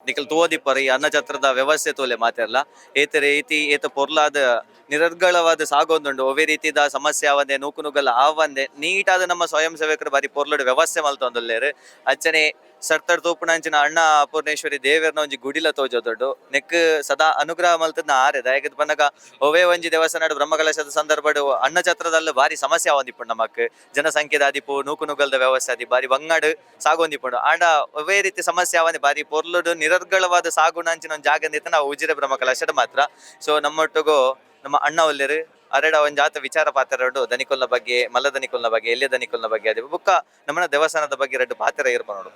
ನಿಖಲ್ ತೋದಿಪ್ಪರ ಈ ಅನ್ನಛತ್ರದ ವ್ಯವಸ್ಥೆ ತೋಲೆ ಮಾತೆರ್ಲ ಏತ ರೀತಿ ಏತ ಪೊರ್ಲಾದ ನಿರರ್ಗಳವಾದ ಸಾಗೊಂದುಂಡು ಒವೇ ರೀತಿದ ಸಮಸ್ಯೆ ಆವಂದೆ ನೂಕು ನುಗ್ಗಲ ಆವಂದೆ ನೀಟಾದ ನಮ್ಮ ಸ್ವಯಂ ಸೇವಕರು ಬಾರಿ ಪೊರ್ಲುಡು ವ್ಯವಸ್ಥೆ ಮಲ್ತೊಂದುಲ್ಲೇರು ಅಚ್ಚನೆ ಸರ್ತಾರ್ ತೂಪುನಂಚಿನ ಅಣ್ಣ ಪೂರ್ಣೇಶ್ವರಿ ದೇವರನ ಒಂಜಿ ಗುಡಿಲ ತೋಜೋದೊಡ್ಡು ನೆಕ್ ಸದಾ ಅನುಗ್ರಹ ಮಲ್ತದ್ನ ಆರೆದ ಯಾಕಂದ್ರೆ ಪನ್ನಗ ಒವೇ ಒಂಜಿ ದೇವಸ್ಥಾನ ಬ್ರಹ್ಮಕಲಶದ ಸಂದರ್ಭಡು ಅನ್ನ ಛತ್ರದಲ್ಲಿ ಬಾರಿ ಸಮಸ್ಯೆ ಆವಂದಿಪ್ಪುಂಡು ನಮಕ್ ಜನಸಂಖ್ಯೆದ ಆದಿಪ್ಪು ನೂಕು ನುಗ್ಗಲ್ದ ವ್ಯವಸ್ಥೆ ಆದಿ ಬಾರಿ ಬಂಗಾಡು ಸಾಗೊಂದಿಪ್ಪುಂಡು ಆಂಡ ಒವೇ ರೀತಿ ಸಮಸ್ಯೆ ಆವಂದಿ ಬಾರಿ ಪೊರ್ಲುಡು ನಿರರ್ಗಳವಾದ ಸಾಗುನಂಚಿನ ಒಂದು ಜಾಗಂದಿತ್ತು ನಾವು ಉಜಿರೆ ಬ್ರಹ್ಮಕಲಶದ ಮಾತ್ರ. ಸೊ ನಮ್ಮೊಟ್ಟಿಗೂ ನಮ್ಮ ಅಣ್ಣ ಒಲ್ಲೆರು ಅರೆಡ ಒಂದ್ ಜಾತ ವಿಚಾರ ಪಾತ್ರ ದನಿಕೊಲ್ನ ಬಗ್ಗೆ ಮಲ್ಲ ದನಿಕೊಲ್ನ ಬಗ್ಗೆ ಎಲ್ಯ ದನಿಕೊಲ್ನ ಬಗ್ಗೆ ಅದೇ ಬುಕ್ಕ ನಮ್ಮನ ದೇವಸ್ಥಾನದ ಬಗ್ಗೆ ಎರಡು ಪಾತ್ರ ಇರ್ಪ ನೋಡು.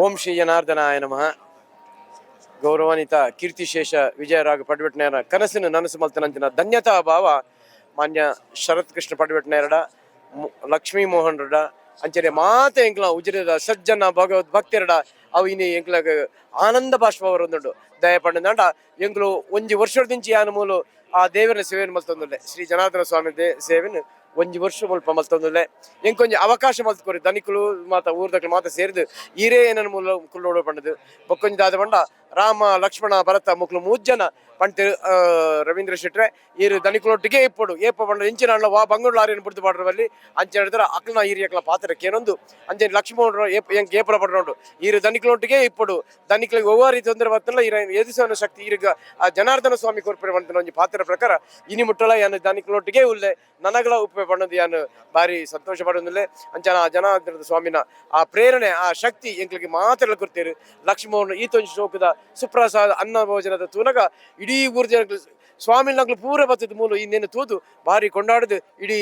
ಓಂ ಶ್ರೀ ಜನಾರ್ದನಾಯ ನಮಃ. ಗೌರವಾನ್ವಿತ ಕೀರ್ತಿಶೇಷ ವಿಜಯರಾಘ ಪಡ್ವೆಟ್ನೇರ ಕನಸಿನ ನನಸು ಮಲ್ತನಂಚಿನ ಧನ್ಯತಾ ಭಾವ ಮಾನ್ಯ ಶರತ್ ಕೃಷ್ಣ ಪಡ್ವೆಟ್ನೇರಡ ಲಕ್ಷ್ಮೀ ಮೋಹನ್ ರಡ ಅಂಚನೆ ಮಾತೆ ಎಂಕ್ಲ ಉಜಿರೆದ ಸಜ್ಜನ ಭಗವದ್ ಭಕ್ತಿರಡ ಅವು ಇನ್ನು ಎಂಕ್ಲಾಗ ಆನಂದ ಬಾಷ್ಪ ಅವರೊಂದುಂಡು ದಯಪಂಡ ಎಂಕ್ಲು ಒಂಜಿ ವರ್ಷದಿಂಚಿ ಯಾನ ಮೂಲು ಆ ದೇವರ ಸೇವೆಯನ್ನು ಮಲ್ತೊಂದುಲ್ಲೆ ಶ್ರೀ ಜನಾರ್ದನ ಸ್ವಾಮಿ ಸೇವೆಯನ್ನು ಒಂಜಿ ವರ್ಷ ಮುಲ್ಪ ಮಲ್ತೊಂದುಲ್ಲೆ ಎಂಕೊಂಜಿ ಅವಕಾಶ ಮಲ್ತ್ಕೊರಿ ಧನಿಕುಲು ಮಾತ ಊರ್ದಕ್ಲು ಮಾತ ಸೇರಿದು ಈರೇ ಏನನ್ನು ಮೂಲ ಕುಲ್ಲೋಡು ಪಂಡದು ಬೊಕ್ಕೊಂಜಿ ದಾದ ಪಂಡ ರಾಮ ಲಕ್ಷ್ಮಣ ಭರತ ಮುಕ್ಲು 3 ಜನ ಪಂಟ್ ರವೀಂದ್ರ ಶೆಟ್ರೆ ಈರು ದನಿಕುಲೊಟ್ಟಿಗೆ ಇಪ್ಪಡು ಏಪ ಪಂಡ ಇಂಚಿನ ಅಣ್ಣ ವಾ ಬಂಗುಳು ಲಾರಿಯನ್ನು ಬಿಡ್ದು ಪಾಡ್ರವಲ್ಲಿ ಅಂಚೆ ಹೇಳಿದ್ರೆ ಅಕ್ಲನ ಹಿರಿಯಕ್ಲ ಪಾತ್ರಕ್ಕೆ ಏನೊಂದು ಅಂಚೆ ಲಕ್ಷ್ಮಣ ಎಂಕ್ ಏಪಲ ಪಡ್ಕೊಂಡು ಈರು ದನಿಕುಲೊಟ್ಟಿಗೆ ಇಪ್ಪಡು ದನಿಕಲಿಗೆ ಒವ್ವಾರಿ ತೊಂದರೆ ಬರ್ತಲ್ಲ ಈರ ಎದುರಿಸುವ ಶಕ್ತಿ ಈರಿಗ ಆ ಜನಾರ್ದನ ಸ್ವಾಮಿ ಕೊರ್ಪರೆ ಬಂತ ಒಂಜಿ ಪಾತ್ರ ಪ್ರಕಾರ ಇನಿ ಮುಟ್ಟಲ ಯಾನು ದನಿಕುಲೊಟ್ಟಿಗೆ ಉಲ್ಲೆ ನನಗಳ ಉಪ್ಪೆ ಪಣ್ಣದು ಯಾನು ಬಾರಿ ಸಂತೋಷ ಪಡೋದಿಲ್ಲ ಅಂಚನ ಆ ಜನಾರ್ದನ ಸ್ವಾಮಿನ ಆ ಪ್ರೇರಣೆ ಆ ಶಕ್ತಿ ಎಂಕ್ಲಿಗೆ ಮಾತ್ರ ಕೊಡ್ತೀರಿ. ಲಕ್ಷ್ಮಣ ಈತೊಂಜಿ ಶೋಕದ ಸುಪ್ರಸಾದ ಅನ್ನ ಭೋಜನದ ತೂನಗ ಇಡೀ ಊರು ಜನ ಸ್ವಾಮಿ ನಗ್ಲು ಪೂರ ಬತ್ತದ ಮೂಲ ಇನ್ನೇನು ತೂದು ಬಾರಿ ಕೊಂಡಾಡುದು ಇಡೀ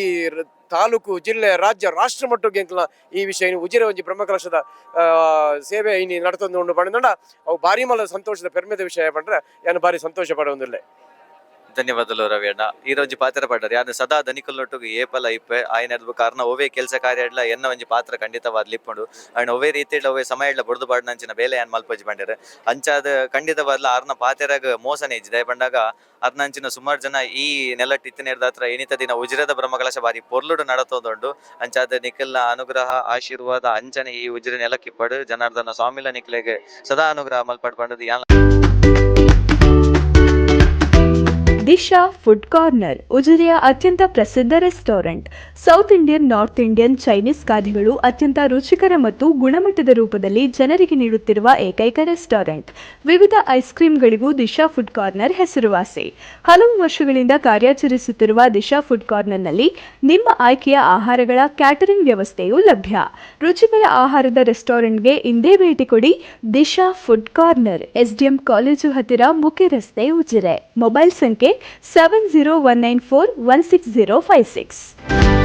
ತಾಲೂಕು ಜಿಲ್ಲೆ ರಾಜ್ಯ ರಾಷ್ಟ್ರ ಮಟ್ಟಕ್ಕೆ ಎಂಕ್ಲ ಈ ವಿಷಯ ಉಜಿರೆ ಒಂಜಿ ಬ್ರಹ್ಮಕಲಶದ ಸೇವೆ ಇನ್ನು ನಡ್ತೊಂದು ಪಡೆದಂಡ ಅವು ಬಾರಿ ಮಲ ಸಂತೋಷದ ಪೆರ್ಮೆದ ವಿಷಯ ಪಂಡ್ರೆ ಯಾನು ಬಾರಿ ಸಂತೋಷ ಪಡೋದಿಲ್ಲ. ಧನ್ಯವಾದಗಳು ರವಿ ಅಣ್ಣ ಈ ರೋಜಿ ಪಾತ್ರ ಪಡ್ಡಾರೆ ಯಾನು ಸದಾ ದನಿಕಲ್ನೊಟ್ಟಿಗೆ ಏಪಲ ಇಪ್ಪೆ ಆಯ್ನ ಕಾರಣ ಒವೇ ಕೆಲಸ ಕಾರ್ಯ ಇಡ್ಲ ಎನ್ನ ಒಂಜಿ ಪಾತ್ರ ಖಂಡಿತವಾದ ಲಿಪ್ಪುಂಡು ಅಂಡ್ ಒವೇ ರೀತಿ ಒವೇ ಸಮಯ ಇಡ್ಲ ಬಡ್ದು ಬಾಡ್ನಂಚಿನ ಬೇಲೆ ಏನ್ ಮಲ್ಪಜಿ ಬಂಡ್ಯಾರ ಅಂಚಾದ ಖಂಡಿತವಾದ್ಲ ಆರ್ನ ಪಾತೆರಾಗ ಮೋಸನೆ ಇಜ್ಜಿದೆ ಬಂಡಾಗ ಅರ್ನಂಚಿನ ಸುಮಾರು ಜನ ಈ ನೆಲಟ್ಟಿತ್ತಿನೇರ್ದ ಹತ್ರ ಎನಿತ ದಿನ ಉಜಿರೆದ ಬ್ರಹ್ಮಕಲಶ ಬಾರಿ ಪೊರ್ಲುಡು ನಡತೋದುಂಡು ಅಂಚಾದ ನಿಖಲ್ನ ಅನುಗ್ರಹ ಆಶೀರ್ವಾದ ಅಂಚನೆ ಈ ಉಜಿರೆ ನೆಲಕ್ಕಿಪ್ಪಡು ಜನಾರ್ದನ ಸ್ವಾಮಿಲ ನಿಖಲೆಗೆ ಸದಾ ಅನುಗ್ರಹ ಮಲ್ಪಡ್ ಬಂಡದು ಯಾನ್ ದಿಶಾ ಫುಡ್ ಕಾರ್ನರ್ ಉಜಿರೆಯ ಅತ್ಯಂತ ಪ್ರಸಿದ್ಧ restaurant. South Indian, north Indian, Chinese ಖಾದ್ಯಗಳು ಅತ್ಯಂತ ರುಚಿಕರ ಮತ್ತು ಗುಣಮಟ್ಟದ ರೂಪದಲ್ಲಿ ಜನರಿಗೆ ನೀಡುತ್ತಿರುವ ಏಕೈಕ ರೆಸ್ಟೋರೆಂಟ್. ವಿವಿಧ ಐಸ್ ಕ್ರೀಮ್ಗಳಿಗೂ ದಿಶಾ ಫುಡ್ ಕಾರ್ನರ್ ಹೆಸರುವಾಸಿ. ಹಲವು ವರ್ಷಗಳಿಂದ ಕಾರ್ಯಾಚರಿಸುತ್ತಿರುವ ದಿಶಾ ಫುಡ್ ಕಾರ್ನರ್ನಲ್ಲಿ ನಿಮ್ಮ ಆಯ್ಕೆಯ ಆಹಾರಗಳ ಕ್ಯಾಟರಿಂಗ್ ವ್ಯವಸ್ಥೆಯೂ ಲಭ್ಯ. ರುಚಿಕರ ಆಹಾರದ ರೆಸ್ಟೋರೆಂಟ್ಗೆ ಇಂದೇ ಭೇಟಿ ಕೊಡಿ. Disha food corner, SDM college ಹತ್ತಿರ, ಮುಖ್ಯ ರಸ್ತೆ, ಉಜಿರೆ. ಮೊಬೈಲ್ ಸಂಖ್ಯೆ 7019416056.